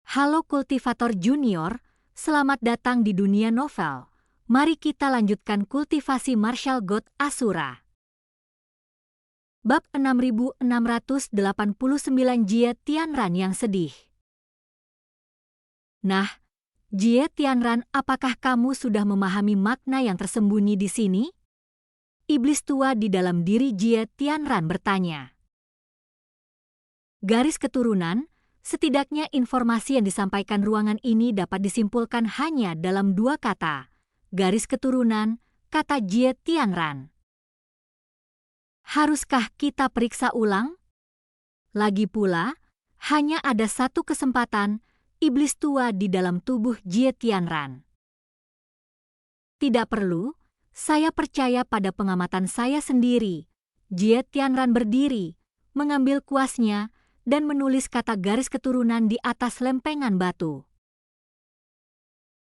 Halo kultivator junior, selamat datang di dunia novel. Mari kita lanjutkan kultivasi Martial God Asura. Bab 6689 Jie Tianran yang sedih. Nah, Jie Tianran, apakah kamu sudah memahami makna yang tersembunyi di sini? Iblis tua di dalam diri Jie Tianran bertanya. Garis keturunan. Setidaknya informasi yang disampaikan ruangan ini dapat disimpulkan hanya dalam dua kata. Garis keturunan, kata Jie Tianran. Haruskah kita periksa ulang? Lagi pula, hanya ada satu kesempatan, iblis tua di dalam tubuh Jie Tianran. Tidak perlu, saya percaya pada pengamatan saya sendiri. Jie Tianran berdiri, mengambil kuasnya, dan menulis kata garis keturunan di atas lempengan batu.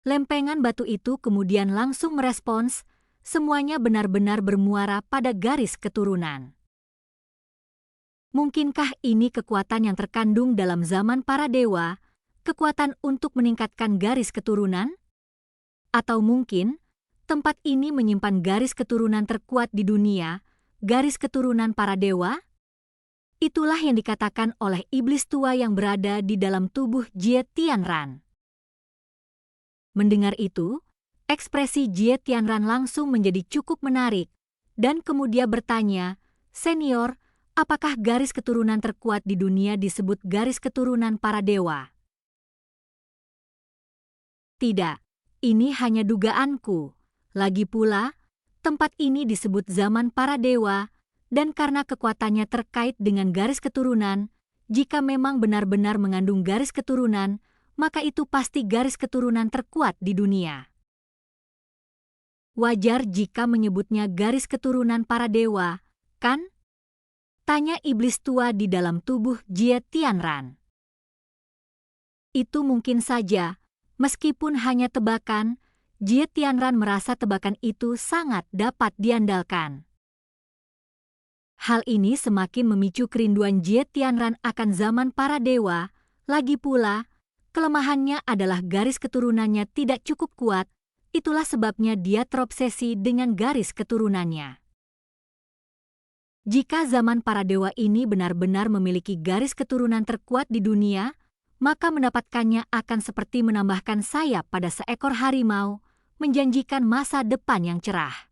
Lempengan batu itu kemudian langsung merespons, semuanya benar-benar bermuara pada garis keturunan. Mungkinkah ini kekuatan yang terkandung dalam zaman para dewa, kekuatan untuk meningkatkan garis keturunan? Atau mungkin, tempat ini menyimpan garis keturunan terkuat di dunia, garis keturunan para dewa? Itulah yang dikatakan oleh iblis tua yang berada di dalam tubuh Jie Tianran. Mendengar itu, ekspresi Jie Tianran langsung menjadi cukup menarik, dan kemudian bertanya, "Senior, apakah garis keturunan terkuat di dunia disebut garis keturunan para dewa?" Tidak, ini hanya dugaanku. Lagi pula, tempat ini disebut zaman para dewa, dan karena kekuatannya terkait dengan garis keturunan, jika memang benar-benar mengandung garis keturunan, maka itu pasti garis keturunan terkuat di dunia. Wajar jika menyebutnya garis keturunan para dewa, kan? Tanya iblis tua di dalam tubuh Jie Tianran. Itu mungkin saja, meskipun hanya tebakan, Jie Tianran merasa tebakan itu sangat dapat diandalkan. Hal ini semakin memicu kerinduan Jie Tianran akan zaman para dewa. Lagi pula, kelemahannya adalah garis keturunannya tidak cukup kuat, itulah sebabnya dia terobsesi dengan garis keturunannya. Jika zaman para dewa ini benar-benar memiliki garis keturunan terkuat di dunia, maka mendapatkannya akan seperti menambahkan sayap pada seekor harimau, menjanjikan masa depan yang cerah.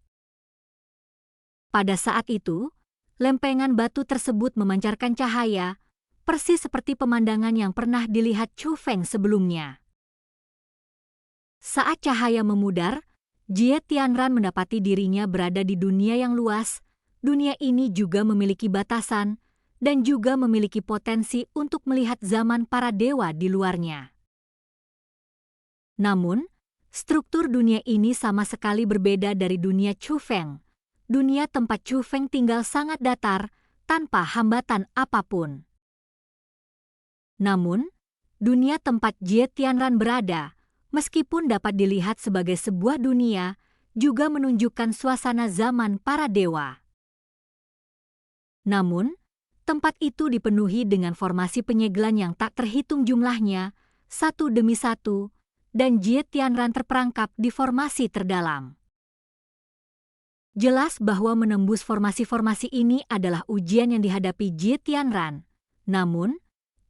Pada saat itu, lempengan batu tersebut memancarkan cahaya, persis seperti pemandangan yang pernah dilihat Chu Feng sebelumnya. Saat cahaya memudar, Jie Tianran mendapati dirinya berada di dunia yang luas. Dunia ini juga memiliki batasan dan juga memiliki potensi untuk melihat zaman para dewa di luarnya. Namun, struktur dunia ini sama sekali berbeda dari dunia Chu Feng. Dunia tempat Chu Feng tinggal sangat datar, tanpa hambatan apapun. Namun, dunia tempat Jie Tianran berada, meskipun dapat dilihat sebagai sebuah dunia, juga menunjukkan suasana zaman para dewa. Namun, tempat itu dipenuhi dengan formasi penyegelan yang tak terhitung jumlahnya, satu demi satu, dan Jie Tianran terperangkap di formasi terdalam. Jelas bahwa menembus formasi-formasi ini adalah ujian yang dihadapi Jie Tianran. Namun,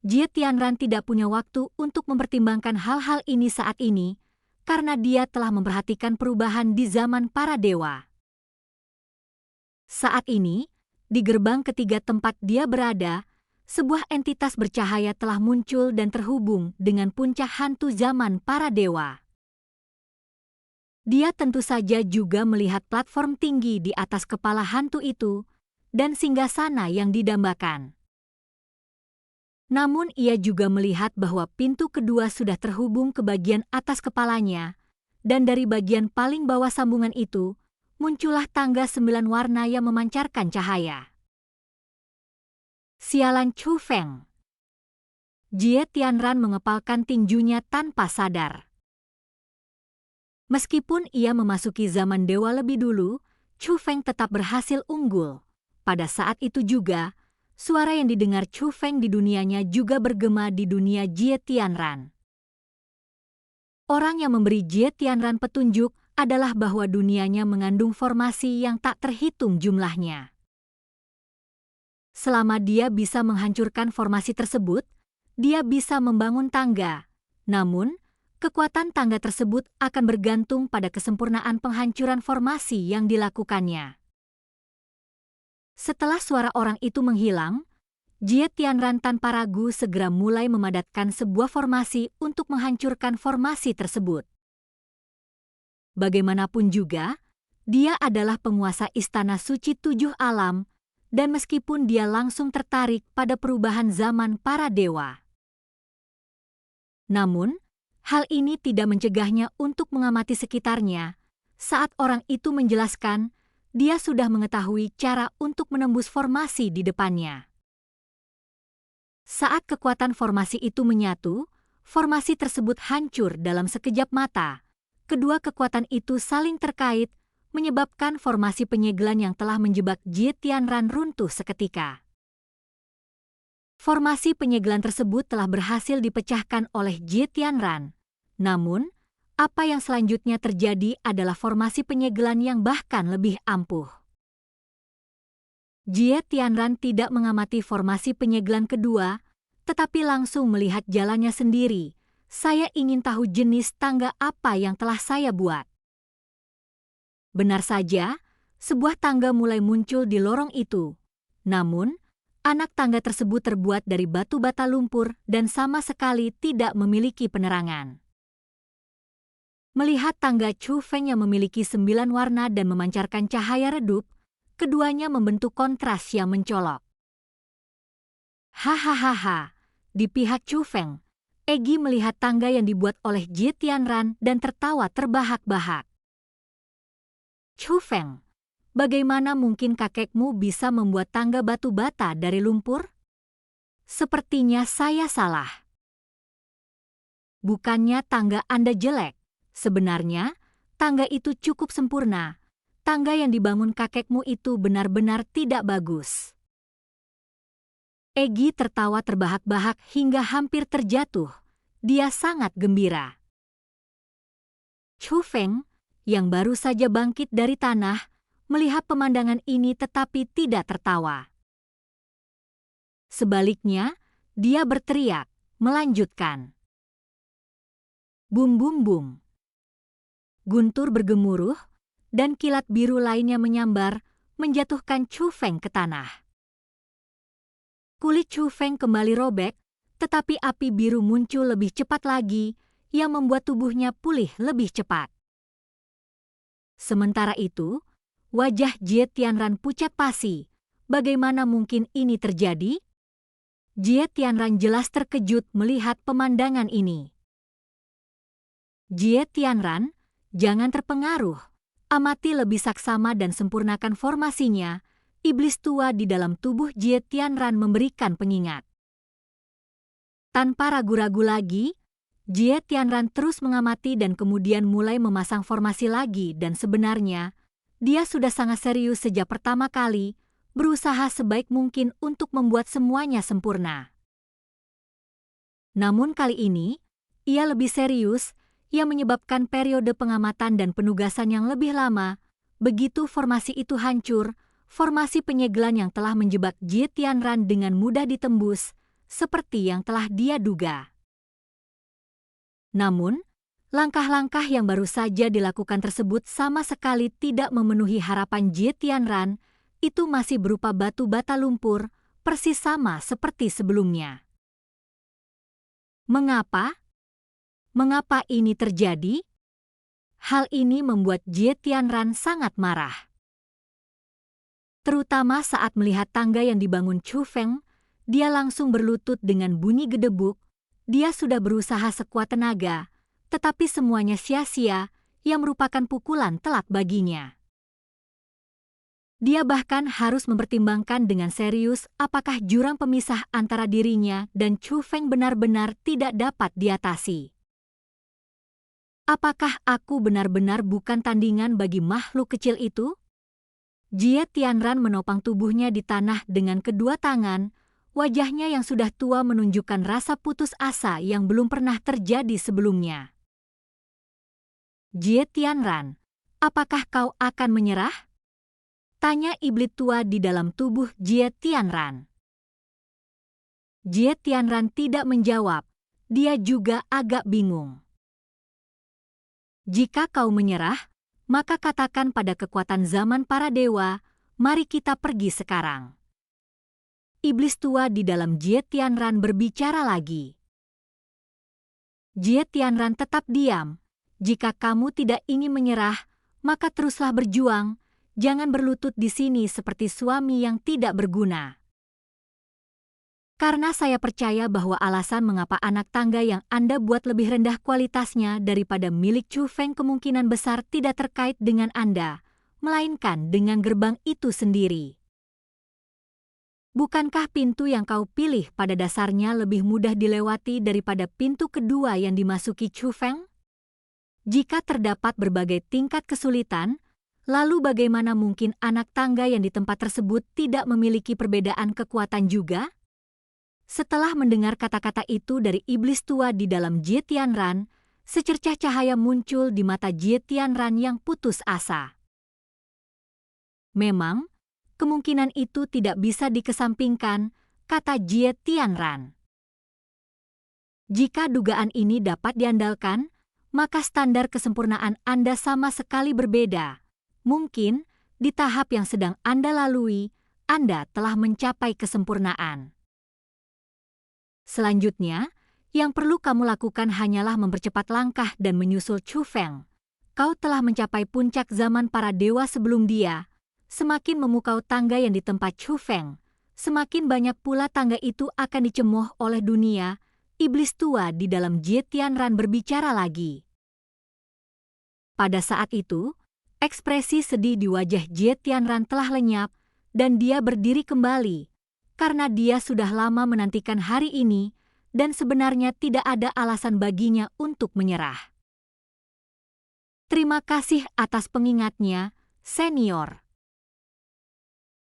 Jie Tianran tidak punya waktu untuk mempertimbangkan hal-hal ini saat ini, karena dia telah memperhatikan perubahan di zaman para dewa. Saat ini, di gerbang ketiga tempat dia berada, sebuah entitas bercahaya telah muncul dan terhubung dengan puncak hantu zaman para dewa. Dia tentu saja juga melihat platform tinggi di atas kepala hantu itu dan singgasana yang didambakan. Namun ia juga melihat bahwa pintu kedua sudah terhubung ke bagian atas kepalanya, dan dari bagian paling bawah sambungan itu, muncullah tangga 9 warna yang memancarkan cahaya. Sialan Chu Feng. Jie Tianran mengepalkan tinjunya tanpa sadar. Meskipun ia memasuki zaman dewa lebih dulu, Chu Feng tetap berhasil unggul. Pada saat itu juga, suara yang didengar Chu Feng di dunianya juga bergema di dunia Jie Tianran. Orang yang memberi Jie Tianran petunjuk adalah bahwa dunianya mengandung formasi yang tak terhitung jumlahnya. Selama dia bisa menghancurkan formasi tersebut, dia bisa membangun tangga. Namun, kekuatan tangga tersebut akan bergantung pada kesempurnaan penghancuran formasi yang dilakukannya. Setelah suara orang itu menghilang, Jie Tianran tanpa ragu segera mulai memadatkan sebuah formasi untuk menghancurkan formasi tersebut. Bagaimanapun juga, dia adalah penguasa Istana Suci Tujuh Alam, dan meskipun dia langsung tertarik pada perubahan zaman para dewa. Namun, hal ini tidak mencegahnya untuk mengamati sekitarnya. Saat orang itu menjelaskan, dia sudah mengetahui cara untuk menembus formasi di depannya. Saat kekuatan formasi itu menyatu, formasi tersebut hancur dalam sekejap mata. Kedua kekuatan itu saling terkait, menyebabkan formasi penyegelan yang telah menjebak Jie Tianran runtuh seketika. Formasi penyegelan tersebut telah berhasil dipecahkan oleh Jie Tianran. Namun, apa yang selanjutnya terjadi adalah formasi penyegelan yang bahkan lebih ampuh. Jie Tianran tidak mengamati formasi penyegelan kedua, tetapi langsung melihat jalannya sendiri. Saya ingin tahu jenis tangga apa yang telah saya buat. Benar saja, sebuah tangga mulai muncul di lorong itu. Namun, anak tangga tersebut terbuat dari batu bata lumpur dan sama sekali tidak memiliki penerangan. Melihat tangga Chu Feng yang memiliki 9 warna dan memancarkan cahaya redup, keduanya membentuk kontras yang mencolok. Hahaha, di pihak Chu Feng, Egi melihat tangga yang dibuat oleh Jie Tianran dan tertawa terbahak-bahak. Chu Feng, bagaimana mungkin kakekmu bisa membuat tangga batu bata dari lumpur? Sepertinya saya salah. Bukannya tangga Anda jelek, sebenarnya tangga itu cukup sempurna. Tangga yang dibangun kakekmu itu benar-benar tidak bagus. Egi tertawa terbahak-bahak hingga hampir terjatuh. Dia sangat gembira. Chu Feng, yang baru saja bangkit dari tanah, melihat pemandangan ini tetapi tidak tertawa. Sebaliknya, dia berteriak, melanjutkan. Bum bum bum. Guntur bergemuruh, dan kilat biru lainnya menyambar, menjatuhkan Chu Feng ke tanah. Kulit Chu Feng kembali robek, tetapi api biru muncul lebih cepat lagi, yang membuat tubuhnya pulih lebih cepat. Sementara itu, wajah Jie Tianran pucat pasi. Bagaimana mungkin ini terjadi? Jie Tianran jelas terkejut melihat pemandangan ini. Jie Tianran, jangan terpengaruh. Amati lebih saksama dan sempurnakan formasinya. Iblis tua di dalam tubuh Jie Tianran memberikan pengingat. Tanpa ragu-ragu lagi, Jie Tianran terus mengamati dan kemudian mulai memasang formasi lagi dan sebenarnya, dia sudah sangat serius sejak pertama kali, berusaha sebaik mungkin untuk membuat semuanya sempurna. Namun kali ini, ia lebih serius, yang menyebabkan periode pengamatan dan penugasan yang lebih lama. Begitu formasi itu hancur, formasi penyegelan yang telah menjebak Jie Tianran dengan mudah ditembus, seperti yang telah dia duga. Namun, langkah-langkah yang baru saja dilakukan tersebut sama sekali tidak memenuhi harapan Jie Tianran, itu masih berupa batu bata lumpur, persis sama seperti sebelumnya. Mengapa? Mengapa ini terjadi? Hal ini membuat Jie Tianran sangat marah. Terutama saat melihat tangga yang dibangun Chu Feng, dia langsung berlutut dengan bunyi gedebuk. Dia sudah berusaha sekuat tenaga, tetapi semuanya sia-sia, yang merupakan pukulan telak baginya. Dia bahkan harus mempertimbangkan dengan serius apakah jurang pemisah antara dirinya dan Chu Feng benar-benar tidak dapat diatasi. Apakah aku benar-benar bukan tandingan bagi makhluk kecil itu? Jie Tianran menopang tubuhnya di tanah dengan kedua tangan. Wajahnya yang sudah tua menunjukkan rasa putus asa yang belum pernah terjadi sebelumnya. Jie Tianran, apakah kau akan menyerah? Tanya iblis tua di dalam tubuh Jie Tianran. Jie Tianran tidak menjawab, dia juga agak bingung. Jika kau menyerah, maka katakan pada kekuatan zaman para dewa, mari kita pergi sekarang. Iblis tua di dalam Jie Tianran berbicara lagi. Jie Tianran tetap diam. Jika kamu tidak ingin menyerah, maka teruslah berjuang. Jangan berlutut di sini seperti suami yang tidak berguna. Karena saya percaya bahwa alasan mengapa anak tangga yang Anda buat lebih rendah kualitasnya daripada milik Chu Feng kemungkinan besar tidak terkait dengan Anda, melainkan dengan gerbang itu sendiri. Bukankah pintu yang kau pilih pada dasarnya lebih mudah dilewati daripada pintu kedua yang dimasuki Chu Feng? Jika terdapat berbagai tingkat kesulitan, lalu bagaimana mungkin anak tangga yang di tempat tersebut tidak memiliki perbedaan kekuatan juga? Setelah mendengar kata-kata itu dari iblis tua di dalam Jie Tianran, secercah cahaya muncul di mata Jie Tianran yang putus asa. Memang, kemungkinan itu tidak bisa dikesampingkan, kata Jie Tianran. Jika dugaan ini dapat diandalkan, maka standar kesempurnaan Anda sama sekali berbeda. Mungkin, di tahap yang sedang Anda lalui, Anda telah mencapai kesempurnaan. Selanjutnya, yang perlu kamu lakukan hanyalah mempercepat langkah dan menyusul Chu Feng. Kau telah mencapai puncak zaman para dewa sebelum dia. Semakin memukau tangga yang ditempa Chu Feng, semakin banyak pula tangga itu akan dicemooh oleh dunia. Iblis tua di dalam Jie Tianran berbicara lagi. Pada saat itu, ekspresi sedih di wajah Jie Tianran telah lenyap dan dia berdiri kembali karena dia sudah lama menantikan hari ini dan sebenarnya tidak ada alasan baginya untuk menyerah. Terima kasih atas pengingatnya, senior.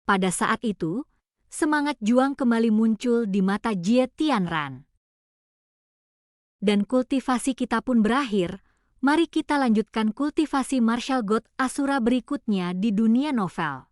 Pada saat itu, semangat juang kembali muncul di mata Jie Tianran. Dan kultivasi kita pun berakhir. Mari kita lanjutkan kultivasi martial god Asura berikutnya di dunia novel.